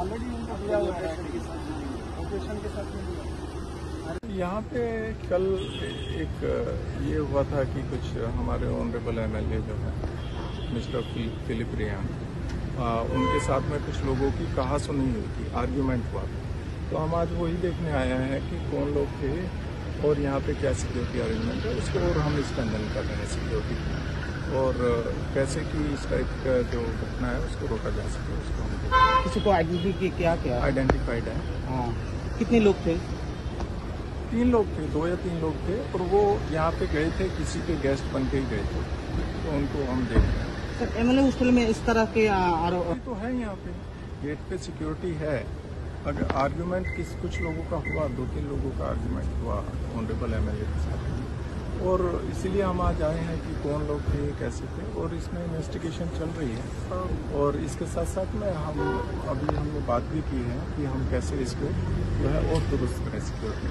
Already उनको दिया हुआ है लोकेशन के साथ में। यहाँ पे कल एक ये हुआ था कि कुछ हमारे ऑनरेबल एमएलए जो है मिस्टर फिलिप रियान, उनके साथ में कुछ लोगों की कहा सुनी हुई थी, आर्ग्यूमेंट हुआ था। तो हम आज वही देखने आए हैं कि कौन लोग थे और यहाँ पे क्या सिक्योरिटी अरेंजमेंट है, उसको और हम स्ट्रेंथन कर रहे हैं सिक्योरिटी, और कैसे कि इस टाइप का जो घटना है उसको रोका जा सके उसको हम देखते हैं। किसी को आइडेंटिफाइड है। हाँ, कितने लोग थे? 3 लोग थे, 2 या 3 लोग थे, और वो यहाँ पे गए थे, किसी के गेस्ट बन के ही गए थे, तो उनको हम देख रहे हैं। सर एमएलए हॉस्टल में इस तरह के आरोप तो है, यहाँ पे गेट पे सिक्योरिटी है। अगर आर्ग्यूमेंट कुछ लोगों का हुआ, 2-3 लोगों का आर्ग्यूमेंट हुआ ऑनरेबल एमएलए के साथ, और इसीलिए हम आज आए हैं कि कौन लोग थे, कैसे थे, और इसमें इन्वेस्टिगेशन चल रही है। और इसके साथ साथ में हमने बात भी की है कि हम कैसे इसको जो है और दुरुस्त करें सिक्योरिटी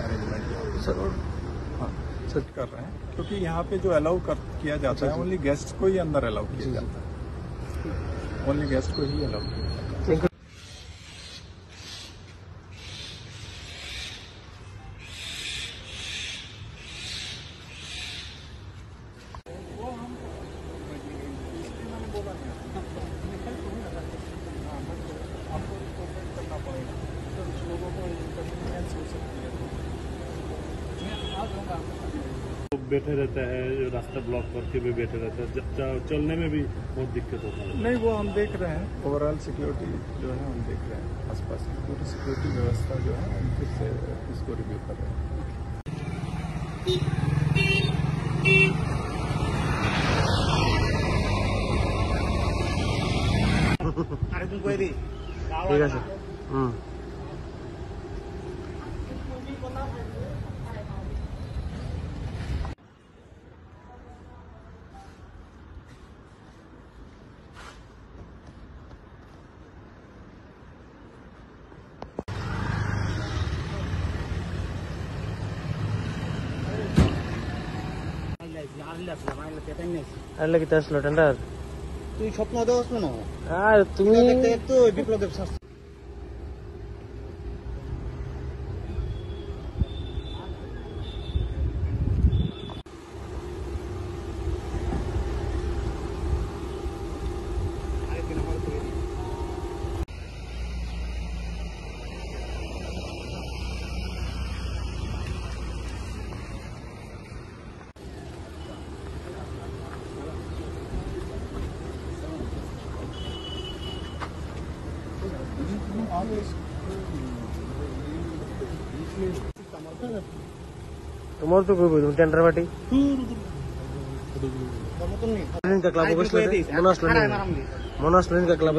अरेंजमेंट सर। और हाँ सच कर रहे हैं, क्योंकि यहाँ पे जो अलाउ किया जाता है ओनली गेस्ट को ही अंदर अलाउ किया जाता है, ओनली गेस्ट को ही अलाउ किया जाता है। आपको रिपोर्ट करना पड़ेगा, तो कुछ लोगों को इनकन्वीनियंस हो सकती है। मैं आ जाऊँगा। बैठे रहता है, रास्ता ब्लॉक करके भी बैठे रहता है, चलने में भी बहुत दिक्कत होता है। नहीं, वो हम देख रहे हैं, ओवरऑल सिक्योरिटी जो है हम देख रहे हैं, आसपास की पूरी सिक्योरिटी व्यवस्था जो है हम फिर से इसको रिव्यू कर रहे हैं। ठीक है सर। আরে কি তাস লটেন্ডার তুই স্বপ্ন দেওয়াস না আর তুমি একটু বিপ্লবের শাস্তি তোমার তো কইব তুমি টেন্ডার পার্টি का क्लब बसले मनोज लेन का क्लब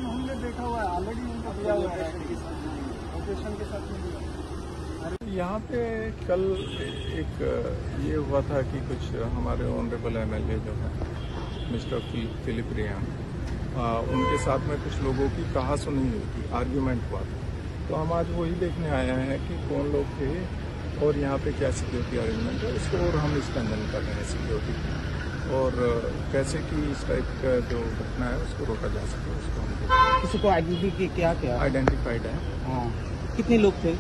हमने देखा हुआ है, ऑलरेडी उनको दिया हुआ है लोकेशन के साथ में। यहाँ पे कल एक ये हुआ था कि कुछ हमारे ऑनरेबल एमएलए जो है मिस्टर फिलिप रियान, उनके साथ में कुछ लोगों की कहा सुनी हुई थी, आर्ग्यूमेंट हुआ था। तो हम आज वही देखने आए हैं कि कौन लोग थे और यहाँ पे क्या सिक्योरिटी अरेंजमेंट है, उसको और हम स्ट्रेंथन कर रहे हैं सिक्योरिटी, और कैसे कि इस टाइप का जो घटना है उसको रोका जा सके उसको हम देखते हैं। किसी को आइडेंटिफाइड है। हाँ, कितने लोग थे?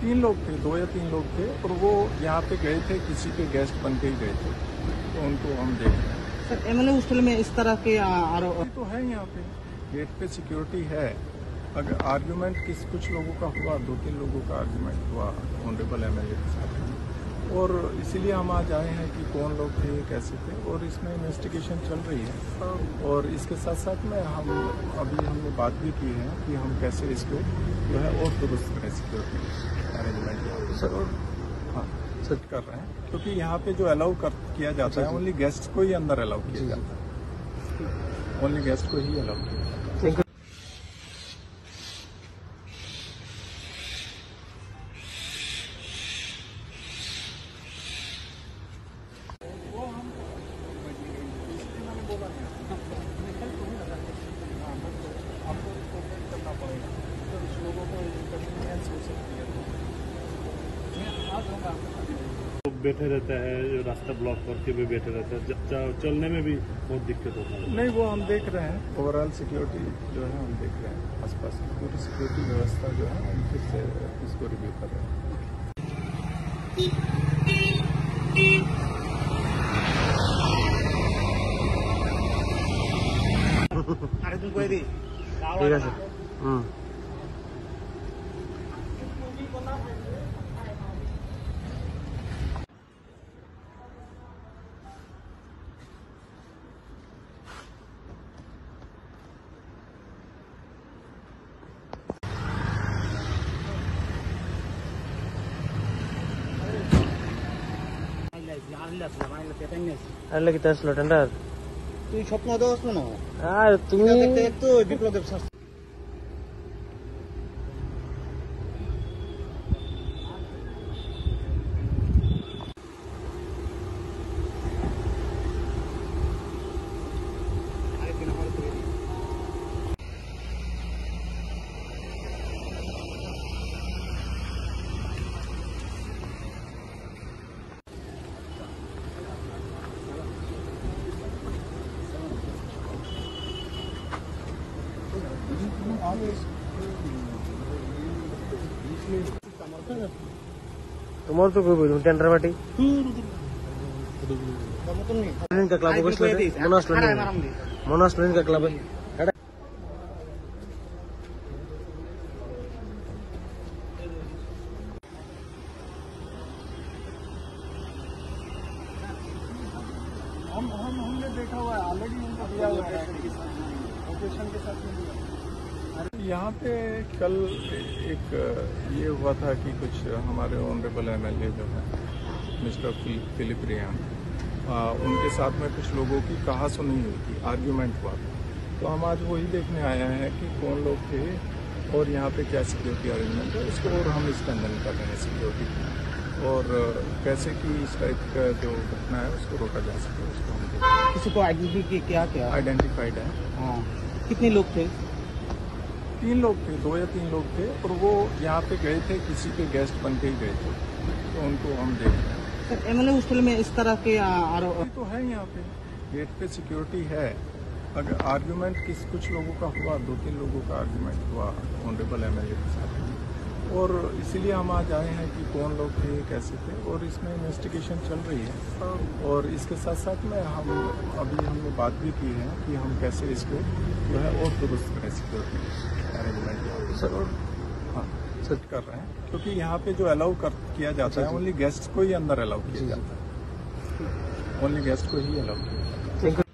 3 लोग थे, 2 या 3 लोग थे, और वो यहाँ पे गए थे, किसी के गेस्ट बन के ही गए थे, तो उनको हम देख रहे हैं। सर एमएलए हॉस्टल में इस तरह के आरोप तो है, यहाँ पे गेट पे सिक्योरिटी है। अगर आर्ग्यूमेंट कुछ लोगों का हुआ, 2-3 लोगों का आर्ग्यूमेंट हुआ ऑनरेबल एमएलए के साथ, और इसीलिए हम आज आए हैं कि कौन लोग थे, कैसे थे, और इसमें इन्वेस्टिगेशन चल रही है। और इसके साथ साथ में हमने बात भी की है कि हम कैसे इसको जो है और दुरुस्त करें सिक्योरिटी अरेंजमेंट सर। और हाँ सच कर रहे हैं, क्योंकि यहाँ पे जो अलाउ किया जाता है ओनली गेस्ट को ही अंदर अलाउ किया जाता है, ओनली गेस्ट को ही अलाउ किया जाता है। आपको रिपोर्ट करना पड़ेगा, तो कुछ लोगों को इनकन्वीनियंस हो सकती है। तो बैठे रहता है, जो रास्ता ब्लॉक करके भी बैठे रहता है, चलने में भी बहुत दिक्कत होता है। नहीं, वो हम देख रहे हैं। ओवरऑल सिक्योरिटी जो है हम देख रहे हैं, आसपास की पूरी सिक्योरिटी व्यवस्था जो है हम फिर से इसको रिव्यू कर रहे हैं। আরেকদিন করে দিই ঠিক আছে আনলে কি আসলো টেন্ডার তুই স্বপ্ন দেওয়া আসলো না আর তুমি দেখতে দেখতে ওই বিপ্লবের শাস্তি তোমার তো কইবই তুমি টেন্ডার পার্টি का क्लब मनोज लेन का क्लब हमने देखा हुआ है, ऑलरेडी उनको दिया हुआ है लोकेशन के साथ में दिया। यहाँ पे कल एक ये हुआ था कि कुछ हमारे ऑनरेबल एमएलए जो है मिस्टर फिलिप रियान, उनके साथ में कुछ लोगों की कहा सुनी हुई थी, आर्ग्यूमेंट हुआ था। तो हम आज वही देखने आए हैं कि कौन लोग थे और यहाँ पे क्या सिक्योरिटी अरेंजमेंट है, उसको और हम स्ट्रेंथन कर रहे हैं सिक्योरिटी और कैसे कि इस टाइप का जो घटना है उसको रोका जा सके, उसको हम देख रहे हैं। किसी को आइडेंटिफाई क्या क्या आइडेंटिफाइड है। हाँ कितने लोग थे 3 लोग थे, 2 या 3 लोग थे और वो यहाँ पे गए थे, किसी के गेस्ट बन के ही गए थे, तो उनको हम देख रहे हैं। सर एमएलए हॉस्टल में इस तरह के तो है यहाँ पे गेट पे सिक्योरिटी है। अगर आर्ग्यूमेंट कुछ लोगों का हुआ, 2-3 लोगों का आर्ग्यूमेंट हुआ ऑनरेबल एमएलए के साथ, और इसीलिए हम आज आए हैं कि कौन लोग थे, कैसे थे, और इसमें इन्वेस्टिगेशन चल रही है। और इसके साथ साथ में हमने बात भी की है कि हम कैसे इसको जो है और दुरुस्त करें सिक्योरिटी अरेंजमेंट सर। और हाँ सेट कर रहे हैं, क्योंकि यहाँ पे जो अलाउ किया जाता है ओनली गेस्ट को ही अंदर अलाउ किया जाता है, ओनली गेस्ट को ही अलाउ किया जाता है।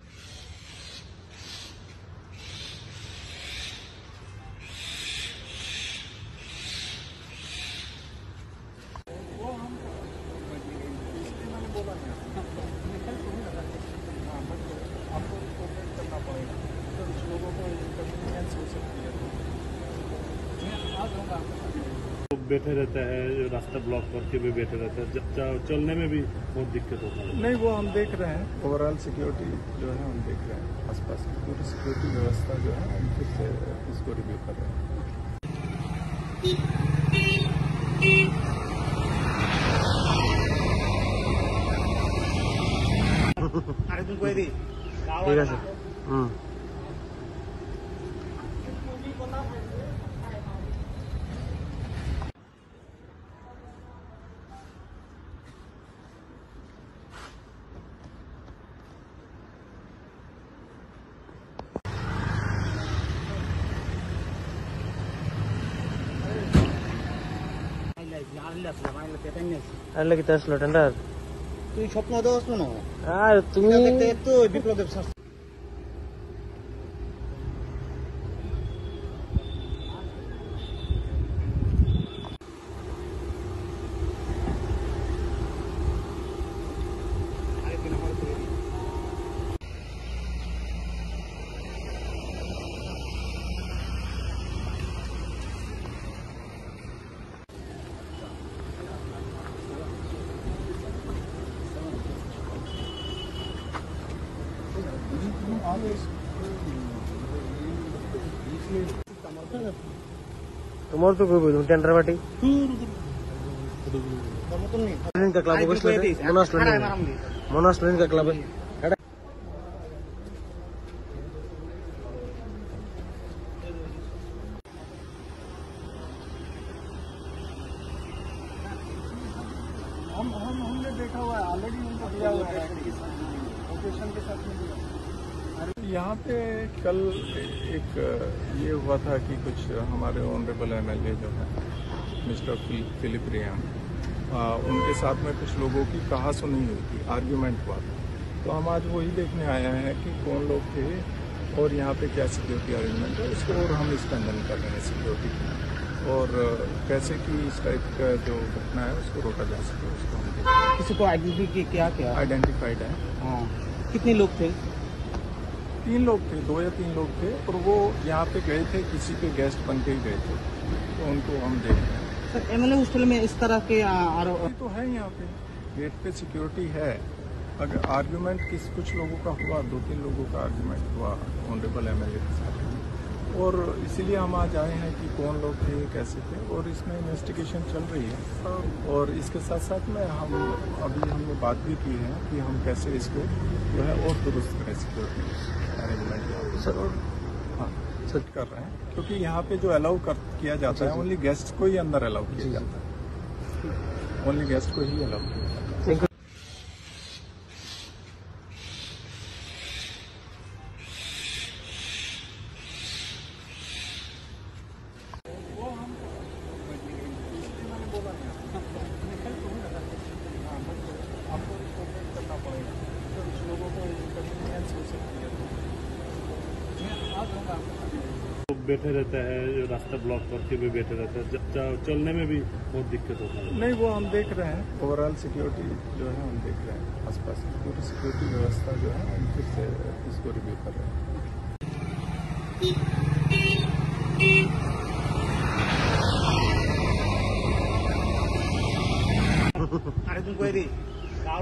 तो बैठे रहता है, जो रास्ता ब्लॉक करके भी बैठे रहता है, चलने में भी बहुत दिक्कत होता है। नहीं, वो हम देख रहे हैं। ओवरऑल सिक्योरिटी जो है हम देख रहे हैं, आसपास की पूरी सिक्योरिटी व्यवस्था जो है हम फिर से इसको रिव्यू कर रहे हैं। আরেকদিন করে দিই ঠিক আছে আনলে কি আসলো টেন্ডার তুই স্বপ্ন দেওয়া আসলো না আর তুমি দেখতে দেখতে ওই বিপ্লবের শাস্তি তোমার তো কইবই তুমি tender party Ka klabo gusto Monas Lane ka klabo. हमने देखा हुआ है, ऑलरेडी उनको दिया हुआ है लोकेशन के साथ में दिया। यहाँ पे कल एक ये हुआ था कि कुछ हमारे ऑनरेबल एमएलए जो है मिस्टर फिलिप रियान, उनके साथ में कुछ लोगों की कहा सुनी हुई थी, आर्ग्यूमेंट हुआ था। तो हम आज वही देखने आए हैं कि कौन लोग थे और यहाँ पे क्या सिक्योरिटी अरेंजमेंट है उसको, और हम स्ट्रेंथन कर रहे हैं सिक्योरिटी की, और कैसे कि इस टाइप का जो घटना है उसको रोका जा सके उसको हम किसी को आइडेंटिफाई क्या क्या आइडेंटिफाइड है। हाँ, कितने लोग थे? 3 लोग थे, 2 या 3 लोग थे, और वो यहाँ पे गए थे, किसी के गेस्ट बन के ही गए थे, तो उनको हम देख रहे हैं। सर एमएलए हॉस्टल में इस तरह के तो है यहाँ पे गेट पे सिक्योरिटी है। अगर आर्ग्यूमेंट कुछ लोगों का हुआ, 2-3 लोगों का आर्ग्यूमेंट हुआ ऑनरेबल एमएलए के साथ, और इसीलिए हम आज आए हैं कि कौन लोग थे, कैसे थे, और इसमें इन्वेस्टिगेशन चल रही है। और इसके साथ साथ में हमने बात भी की है कि हम कैसे इसको जो है और दुरुस्त करें सिक्योरिटी अरेंजमेंट सर, और हाँ सर कर रहे हैं, क्योंकि यहाँ पे जो अलाउ किया जाता है ओनली गेस्ट को ही अंदर अलाउ किया जाता है, ओनली गेस्ट को ही अलाउ किया जाता है। बैठे रहता है, जो रास्ता ब्लॉक करके भी बैठे रहता है, चलने में भी बहुत दिक्कत होता है। नहीं, वो हम देख रहे हैं, ओवरऑल सिक्योरिटी जो है हम देख रहे हैं, आसपास पूरी सिक्योरिटी व्यवस्था जो है हम फिर से इसको रिव्यू कर रहे हैं।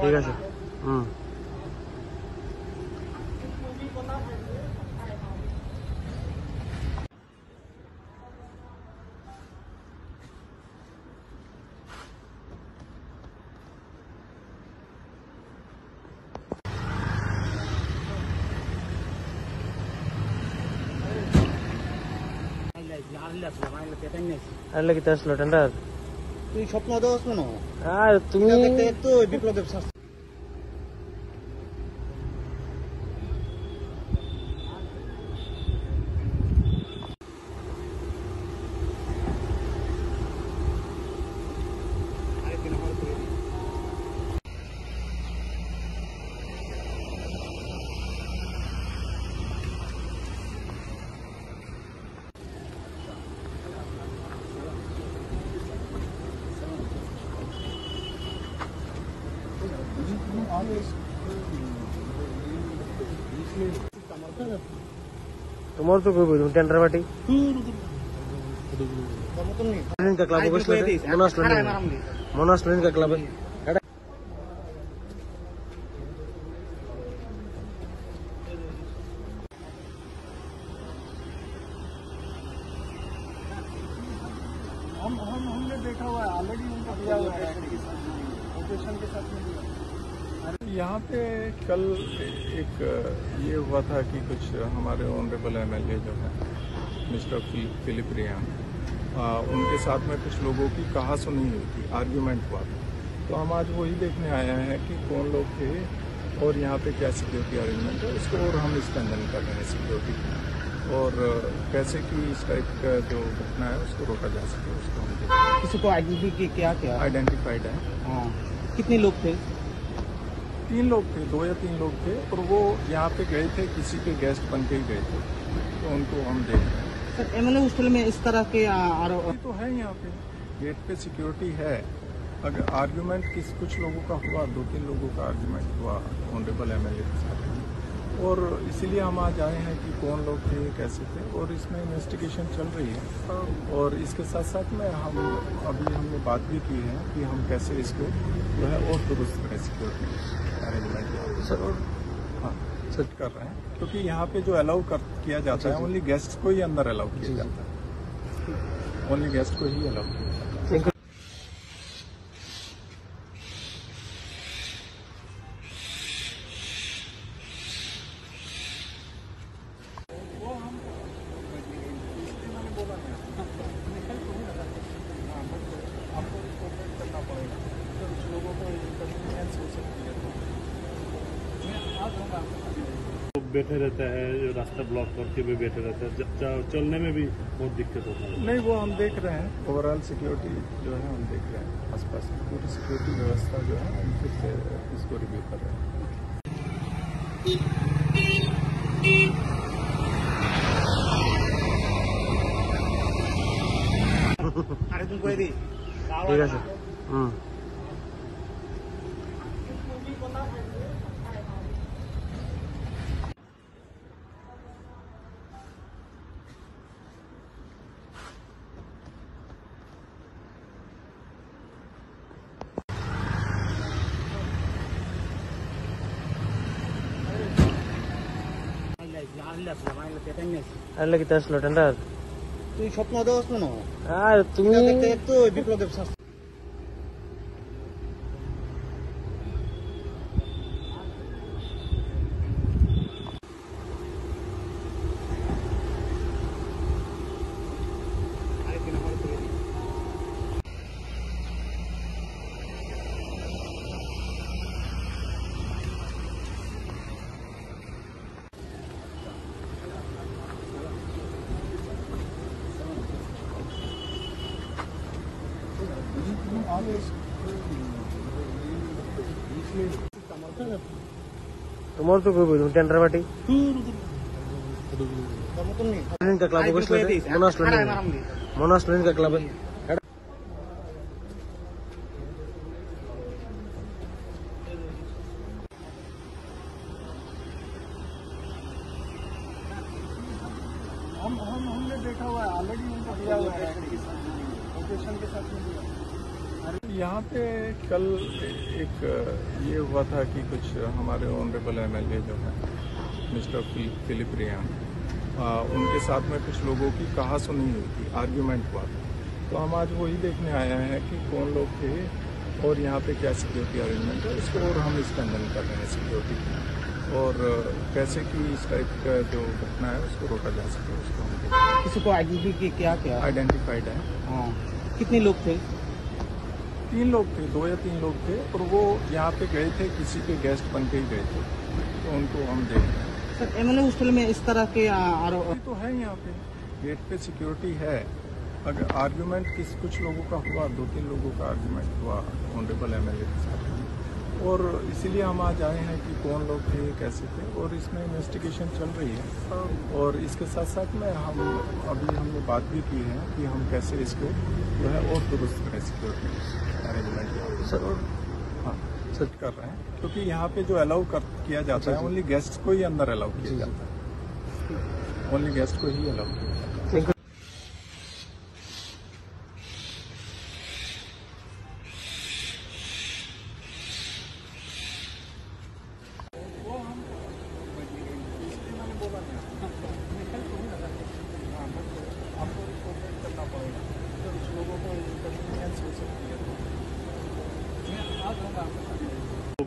ঠিক আছে। আরে কি আসলো টেন্ডার? তুই স্বপ্ন দেওয়াস না? আর তুমি দেখতে তো বিপ্লবের শাস্তি। তোমার তো কইবো তুমি টেন্ডার পার্টি का क्लब मोनास लेन का क्लब हमने देखा हुआ है, ऑलरेडी उनको दिया हुआ है लोकेशन के साथ में दिया। यहाँ पे कल एक ये हुआ था कि कुछ हमारे ऑनरेबल एमएलए जो है मिस्टर फिलिप रियान, उनके साथ में कुछ लोगों की कहा सुनी हुई थी, आर्ग्यूमेंट हुआ था। तो हम आज वही देखने आए हैं कि कौन लोग थे और यहाँ पे क्या सिक्योरिटी अरेंजमेंट है उसको, और हम स्ट्रेंथन कर रहे हैं सिक्योरिटी की, और कैसे कि इस टाइप का जो घटना है उसको रोका जा सके उसको हम देख रहे हैं। किसी को आइडेंटिफाई क्या आइडेंटिफाइड है। हाँ, कितने लोग थे? 3 लोग थे, 2 या 3 लोग थे, और वो यहाँ पे गए थे, किसी के गेस्ट बन के ही गए थे, तो उनको हम देख रहे हैं। सर एमएलए हॉस्टल में इस तरह के तो है यहाँ पे गेट पे सिक्योरिटी है। अगर आर्ग्यूमेंट कुछ लोगों का हुआ, 2-3 लोगों का आर्ग्यूमेंट हुआ ऑनरेबल एमएलए के साथ, और इसीलिए हम आज आए हैं कि कौन लोग थे, कैसे थे, और इसमें इन्वेस्टिगेशन चल रही है। और इसके साथ साथ में हमने बात भी की है कि हम कैसे इसको जो है और दुरुस्त करें सिक्योरिटी अरेंजमेंट सर, और हाँ सर कर रहे हैं, क्योंकि यहाँ पे जो अलाउ किया जाता है ओनली गेस्ट को ही अंदर अलाउ किया जाता है, ओनली गेस्ट को ही अलाउ किया जाता है। तो बैठे रहता है, जो रास्ता ब्लॉक करके भी बैठे रहता है, चलने में भी बहुत दिक्कत होता है। नहीं, वो हम देख रहे हैं। ओवरऑल सिक्योरिटी जो है हम देख रहे हैं, आसपास की पूरी सिक्योरिटी व्यवस्था जो है हम फिर से इसको रिव्यू कर रहे हैं। আরেকজন কয়ে দিই ঠিক আছে আরে কি আসলো টেন্ডার তুই স্বপ্ন দেওয়াস না আর তুমি দেখতে একটু বিপ্লবের শাস্তি তোমার তো কই বলুন টেন্ডার পার্টি का क्लब मोनास लेन का क्लब हमने देखा हुआ है, ऑलरेडी उनको दिया हुआ है लोकेशन के साथ में दिया। यहाँ पे कल एक ये हुआ था कि कुछ हमारे ऑनरेबल एमएलए जो है मिस्टर फिलिप रियान, उनके साथ में कुछ लोगों की कहा सुनी हुई थी, आर्ग्यूमेंट हुआ था। तो हम आज वही देखने आए हैं कि कौन लोग थे और यहाँ पे क्या सिक्योरिटी अरेंजमेंट है, इसको और हम स्ट्रेंथन कर रहे हैं सिक्योरिटी और कैसे कि इस टाइप का जो घटना है उसको रोका जा सके, उसको हम किसी को आईडेंटिफाई क्या क्या आइडेंटिफाइड है। हाँ कितने लोग थे? 3 लोग थे, 2 या 3 लोग थे और वो यहाँ पे गए थे, किसी के गेस्ट बन के ही गए थे, तो उनको हम देख रहे हैं। सर एमएलए हॉस्टल में इस तरह के तो है यहाँ पे गेट पे सिक्योरिटी है। अगर आर्ग्यूमेंट कुछ लोगों का हुआ, 2-3 लोगों का आर्ग्यूमेंट हुआ ऑनरेबल एमएलए के साथ, और इसीलिए हम आज आए हैं कि कौन लोग थे, कैसे थे, और इसमें इन्वेस्टिगेशन चल रही है। और इसके साथ साथ में हमने बात भी की है कि हम कैसे इसको जो है और दुरुस्त करें सिक्योरिटी अरेंजमेंट सर। हाँ सर कर रहे हैं, क्योंकि यहाँ पे जो अलाउ किया जाता है ओनली गेस्ट को ही अंदर अलाउ किया जाता है, ओनली गेस्ट को ही अलाउ किया जाता है।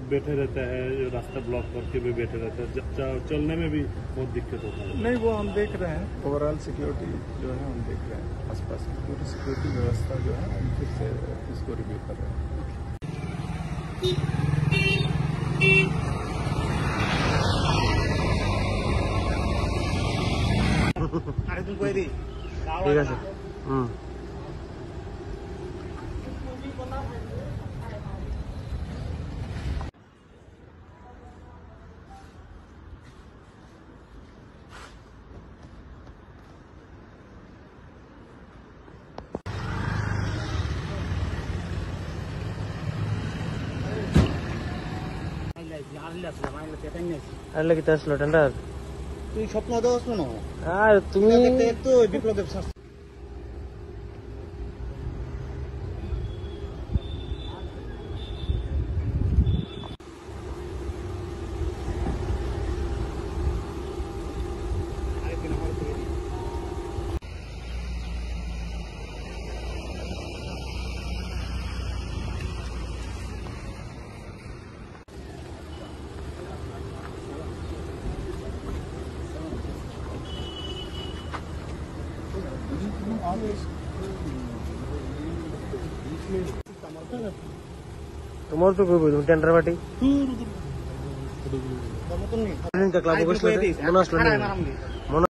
बैठे रहता है, जो रास्ता ब्लॉक करके भी बैठे रहता है, चलने में भी बहुत दिक्कत होता है। नहीं, वो हम देख रहे हैं। ओवरऑल सिक्योरिटी जो है हम देख रहे हैं, आसपास की पूरी सिक्योरिटी व्यवस्था जो है हम फिर से इसको रिव्यू कर रहे हैं। আরেকজন কয়ে দিই ঠিক আছে আরে কি আসলো টেন্ডার তুই স্বপ্ন দেওয়াস না আর তুমি দেখতে একটু বিপ্লবের শাস্তি তোমার তো কই বলুন tender party Kamu tuh nih. Ininka klabo Ayo, bosle gue di. monas Ayo, lene maram di. monas